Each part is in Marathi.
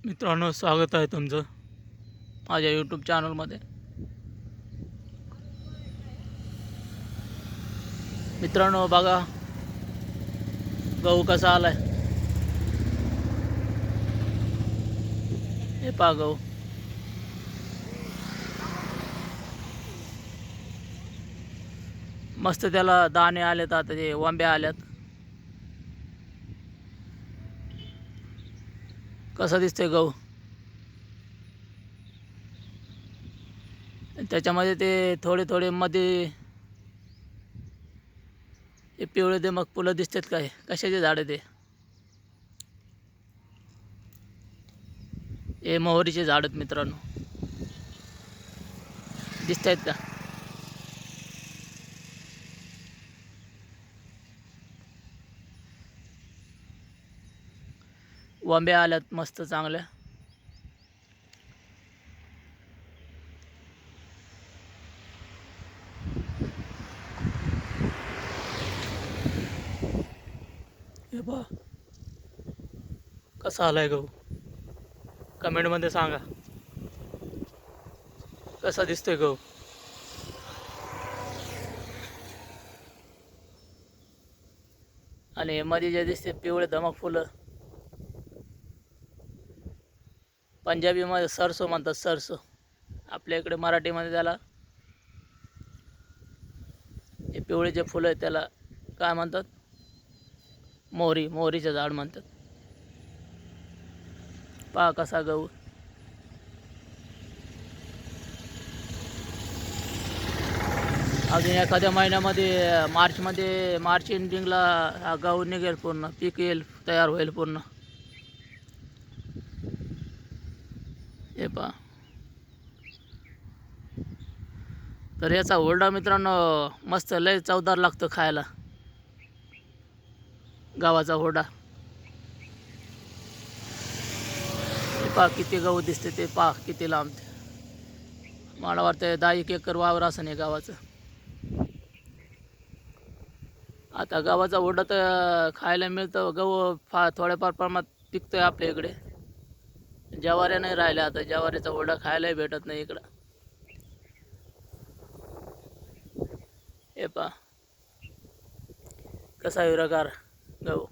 मित्रांनो, स्वागत आहे तुमचं माझ्या यूट्यूब चॅनलमध्ये. मित्रांनो बघा, गहू कसा आलाय. हे पहा गहू. मस्त त्याला दाणे आलेत, आता ते वांब्या आल्यात. कसा दिसतोय गहू. त्याच्यामध्ये ते थोडे थोडे मध्ये ते पिवळे ते मग फुलं दिसतात. काय कशाचे झाड आहे ते? हे मोहरीचे झाड आहेत मित्रांनो, दिसत आहेत का? वांब्या आल्यात मस्त चांगल्या. हे पहा कसा आलाय गहू. कमेंटमध्ये सांगा कसा दिसतोय गहू. आणि मध्ये जे दिसते पिवळे धमक फुलं, पंजाबीमध्ये सरसो म्हणतात. सरसो आपल्या इकडे मराठीमध्ये त्याला हे पिवळे जे फुलं आहेत त्याला काय म्हणतात? मोहरीचं झाड म्हणतात. पहा कसा गहू. अजून एखाद्या महिन्यामध्ये मार्च एंडिंगला हा गहू निघेल, पूर्ण पीक येईल, तयार होईल पूर्ण. हे पहा. तर याचा हुरडा मित्रांनो मस्त लय चवदार लागतो खायला. गव्हाचा हुरडा. हे पहा किती गहू दिसते, ते पहा किती लांब. मला वाटतं 10 एकर वावर असं हे गावाचं. आता गव्हाचा हुरडा तर खायला मिळतं. गहू थोड्याफार प्रमाणात पिकतोय आपल्या इकडे. ज्वाऱ्या नाही राहिल्या आता, ज्वारीचा हुरडा खायलाही भेटत नाही इकडं. हे पहा कसा हिरवागार गहू.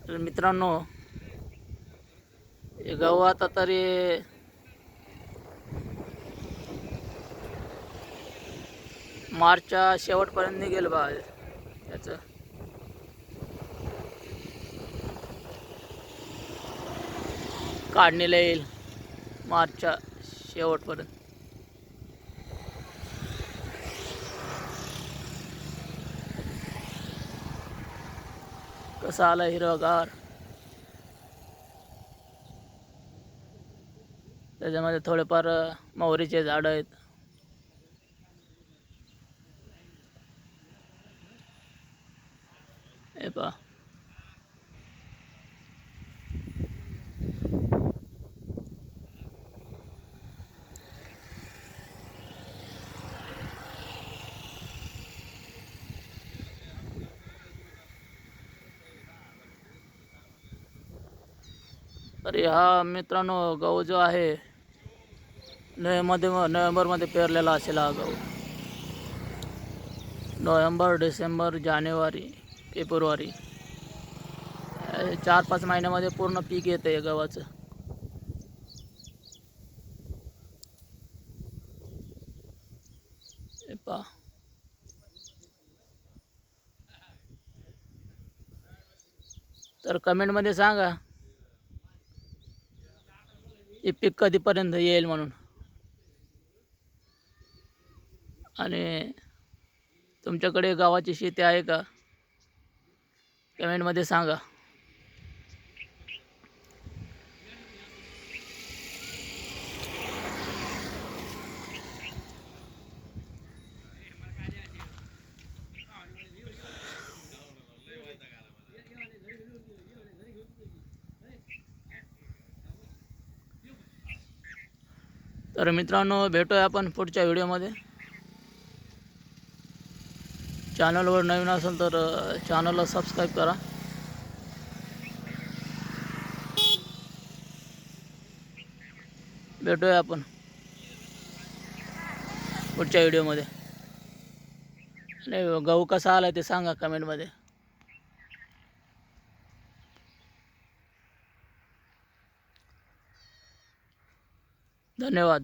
तर मित्रांनो, हे गहू आता तरी मार्चच्या शेवटपर्यंत निघेल बा. त्याचं काढणीला येईल मार्चच्या शेवटपर्यंत. कसा आला हिरवागार. त्याच्यामध्ये थोडेफार मोहरीचे झाड आहेत. हे पहा. तरी हा मित्रांनो गहू जो आहे नोव्हेंबरमध्ये पेरलेला असेल हा गहू. नोव्हेंबर, डिसेंबर, जानेवारी, फेब्रुवारी 4-5 महिन्यामध्ये पूर्ण पीक येतं आहे गव्हाचं. हे पहा. तर कमेंटमध्ये सांगा हे पीक कधीपर्यंत येईल म्हणून. आणि तुमच्याकडे गव्हाची शेती आहे का? कमेंटमध्ये सांगा. तर मित्रांनो, भेटूया आपण पुढच्या व्हिडिओमध्ये. चॅनलवर नवीन असेल तर चॅनलला सबस्क्राईब करा. भेटूया आपण पुढच्या व्हिडिओमध्ये. आणि गहू कसा आला ते सांगा कमेंटमध्ये. धन्यवाद.